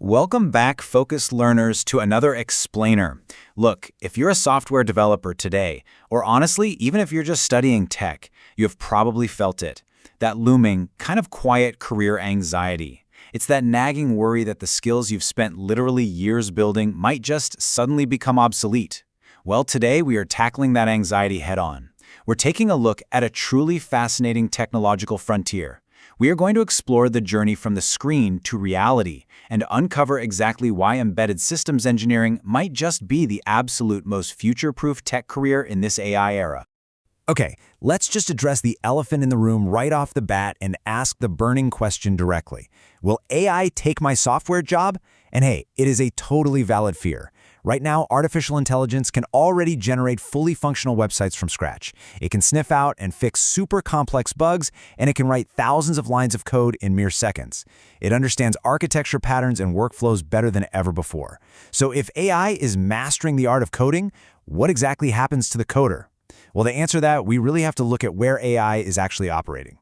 Welcome back, focused learners, to another explainer. Look, if you're a software developer today, or honestly, even if you're just studying tech, you have probably felt it. That looming, kind of quiet career anxiety. It's that nagging worry that the skills you've spent literally years building might just suddenly become obsolete. Well, today we are tackling that anxiety head-on. We're taking a look at a truly fascinating technological frontier. We are going to explore the journey from the screen to reality and uncover exactly why embedded systems engineering might just be the absolute most future-proof tech career in this AI era. Okay, let's just address the elephant in the room right off the bat and ask the burning question directly. Will AI take my software job? And hey, it is a totally valid fear. Right now, artificial intelligence can already generate fully functional websites from scratch. It can sniff out and fix super complex bugs, and it can write thousands of lines of code in mere seconds. It understands architecture patterns and workflows better than ever before. So if AI is mastering the art of coding, what exactly happens to the coder? Well, to answer that, we really have to look at where AI is actually operating.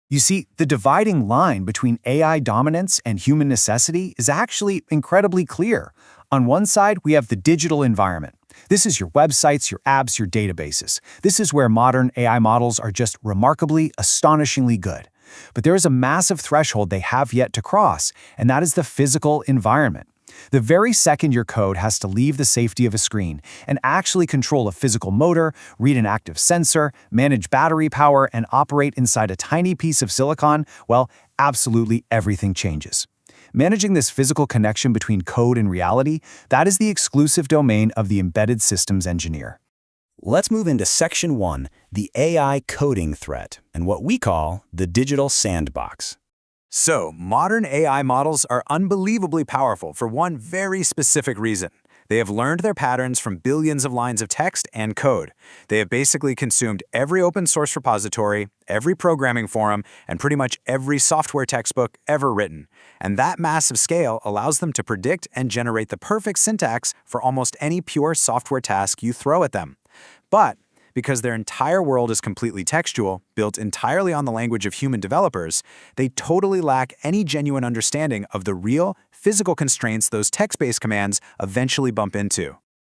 You see, the dividing line between AI dominance and human necessity is actually incredibly clear. On one side, we have the digital environment. This is your websites, your apps, your databases. This is where modern AI models are just remarkably, astonishingly good. But there is a massive threshold they have yet to cross, and that is the physical environment. The very second your code has to leave the safety of a screen and actually control a physical motor, read an active sensor, manage battery power, and operate inside a tiny piece of silicon, well, absolutely everything changes. Managing this physical connection between code and reality, that is the exclusive domain of the embedded systems engineer. Let's move into Section 1, the AI coding threat, and what we call the digital sandbox. So, modern AI models are unbelievably powerful for one very specific reason. They have learned their patterns from billions of lines of text and code. They have basically consumed every open source repository, every programming forum, and pretty much every software textbook ever written. And that massive scale allows them to predict and generate the perfect syntax for almost any pure software task you throw at them. But because their entire world is completely textual, built entirely on the language of human developers, they totally lack any genuine understanding of the real, physical constraints those text-based commands eventually bump into.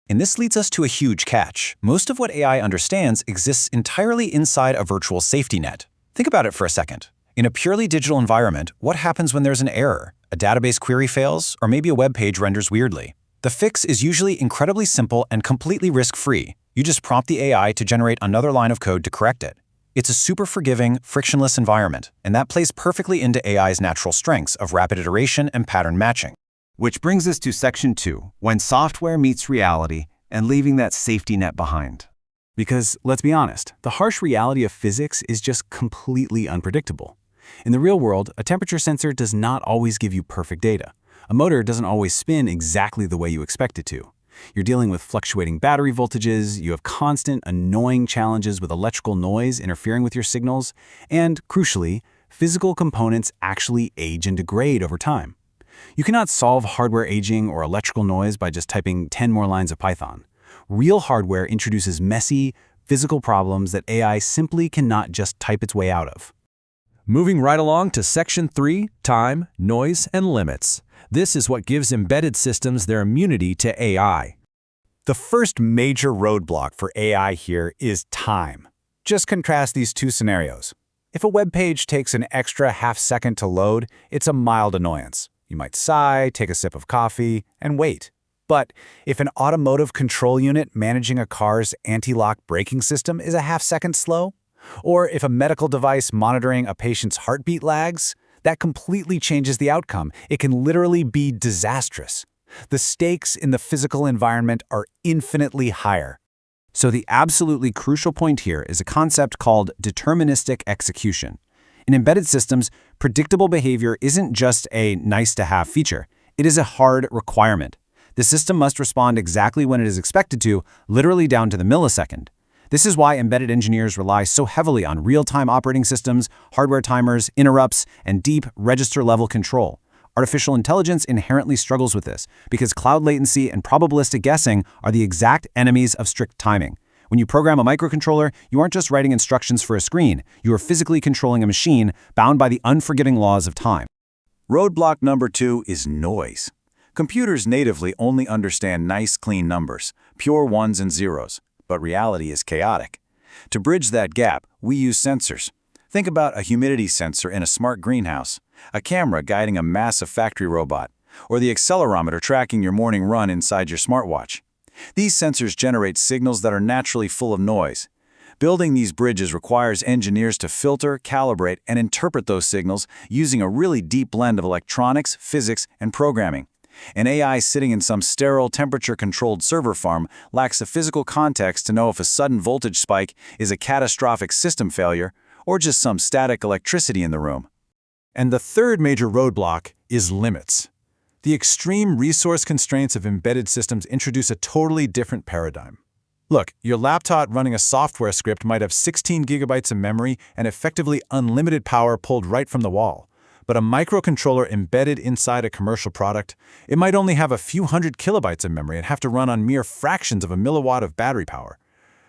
And this leads us to a huge catch. Most of what AI understands exists entirely inside a virtual safety net. Think about it for a second. In a purely digital environment, what happens when there's an error? A database query fails, or maybe a web page renders weirdly. The fix is usually incredibly simple and completely risk-free. You just prompt the AI to generate another line of code to correct it. It's a super forgiving, frictionless environment, and that plays perfectly into AI's natural strengths of rapid iteration and pattern matching. Which brings us to Section 2, when software meets reality and leaving that safety net behind. Because, let's be honest, the harsh reality of physics is just completely unpredictable. In the real world, a temperature sensor does not always give you perfect data. A motor doesn't always spin exactly the way you expect it to. You're dealing with fluctuating battery voltages, you have constant, annoying challenges with electrical noise interfering with your signals, and, crucially, physical components actually age and degrade over time. You cannot solve hardware aging or electrical noise by just typing 10 more lines of Python. Real hardware introduces messy, physical problems that AI simply cannot just type its way out of. Moving right along to Section 3, Time, Noise, and Limits. This is what gives embedded systems their immunity to AI. The first major roadblock for AI here is time. Just contrast these two scenarios. If a web page takes an extra half-second to load, it's a mild annoyance. You might sigh, take a sip of coffee, and wait. But if an automotive control unit managing a car's anti-lock braking system is a half-second slow, or if a medical device monitoring a patient's heartbeat lags, that completely changes the outcome. It can literally be disastrous. The stakes in the physical environment are infinitely higher. So the absolutely crucial point here is a concept called deterministic execution. In embedded systems, predictable behavior isn't just a nice-to-have feature. It is a hard requirement. The system must respond exactly when it is expected to, literally down to the millisecond. This is why embedded engineers rely so heavily on real-time operating systems, hardware timers, interrupts, and deep register-level control. Artificial intelligence inherently struggles with this because cloud latency and probabilistic guessing are the exact enemies of strict timing. When you program a microcontroller, you aren't just writing instructions for a screen. You are physically controlling a machine bound by the unforgiving laws of time. Roadblock number 2 is noise. Computers natively only understand nice, clean numbers, pure ones and zeros, but reality is chaotic. To bridge that gap, we use sensors. Think about a humidity sensor in a smart greenhouse, a camera guiding a massive factory robot, or the accelerometer tracking your morning run inside your smartwatch. These sensors generate signals that are naturally full of noise. Building these bridges requires engineers to filter, calibrate, and interpret those signals using a really deep blend of electronics, physics, and programming. An AI sitting in some sterile, temperature-controlled server farm lacks the physical context to know if a sudden voltage spike is a catastrophic system failure or just some static electricity in the room. And the third major roadblock is limits. The extreme resource constraints of embedded systems introduce a totally different paradigm. Look, your laptop running a software script might have 16 gigabytes of memory and effectively unlimited power pulled right from the wall. But a microcontroller embedded inside a commercial product, it might only have a few hundred kilobytes of memory and have to run on mere fractions of a milliwatt of battery power.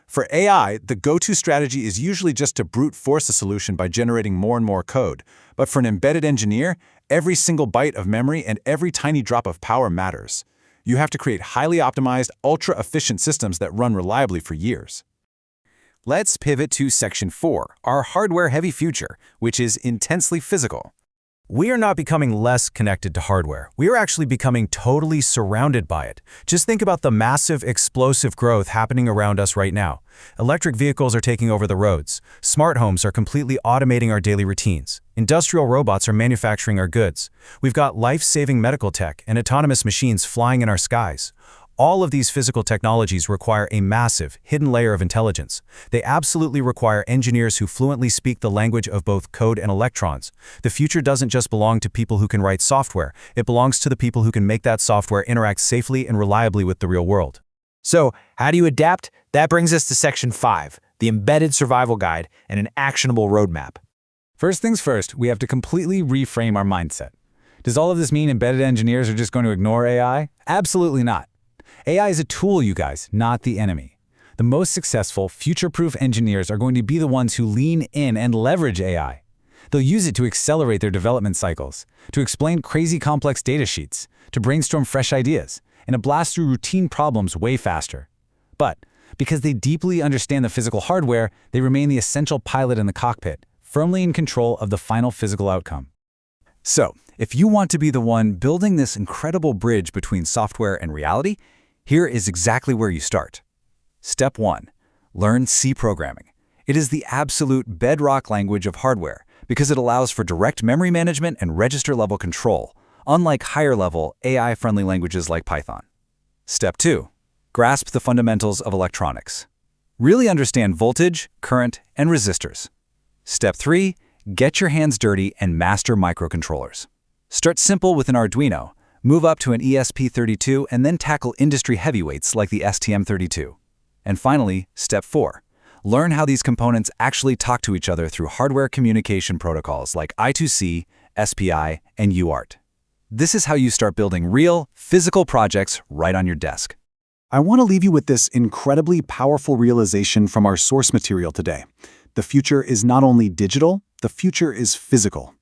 For AI, the go-to strategy is usually just to brute force a solution by generating more and more code. But for an embedded engineer, every single byte of memory and every tiny drop of power matters. You have to create highly optimized, ultra-efficient systems that run reliably for years. Let's pivot to Section 4, our hardware-heavy future, which is intensely physical. We are not becoming less connected to hardware. We are actually becoming totally surrounded by it. Just think about the massive, explosive growth happening around us right now. Electric vehicles are taking over the roads. Smart homes are completely automating our daily routines. Industrial robots are manufacturing our goods. We've got life-saving medical tech and autonomous machines flying in our skies. All of these physical technologies require a massive, hidden layer of intelligence. They absolutely require engineers who fluently speak the language of both code and electrons. The future doesn't just belong to people who can write software. It belongs to the people who can make that software interact safely and reliably with the real world. So, how do you adapt? That brings us to Section 5, the Embedded Survival Guide and an actionable roadmap. First things first, we have to completely reframe our mindset. Does all of this mean embedded engineers are just going to ignore AI? Absolutely not. AI is a tool, you guys, not the enemy. The most successful, future-proof engineers are going to be the ones who lean in and leverage AI. They'll use it to accelerate their development cycles, to explain crazy complex data sheets, to brainstorm fresh ideas, and to blast through routine problems way faster. But because they deeply understand the physical hardware, they remain the essential pilot in the cockpit, firmly in control of the final physical outcome. So, if you want to be the one building this incredible bridge between software and reality, here is exactly where you start. Step 1. Learn C programming. It is the absolute bedrock language of hardware because it allows for direct memory management and register-level control, unlike higher-level, AI-friendly languages like Python. Step 2. Grasp the fundamentals of electronics. Really understand voltage, current, and resistors. Step 3. Get your hands dirty and master microcontrollers. Start simple with an Arduino, move up to an ESP32, and then tackle industry heavyweights like the STM32. And finally, Step 4. Learn how these components actually talk to each other through hardware communication protocols like I2C, SPI, and UART. This is how you start building real, physical projects right on your desk. I want to leave you with this incredibly powerful realization from our source material today. The future is not only digital, the future is physical.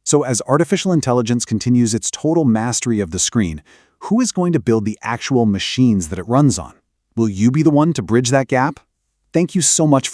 So as artificial intelligence continues its total mastery of the screen, who is going to build the actual machines that it runs on? Will you be the one to bridge that gap? Thank you so much for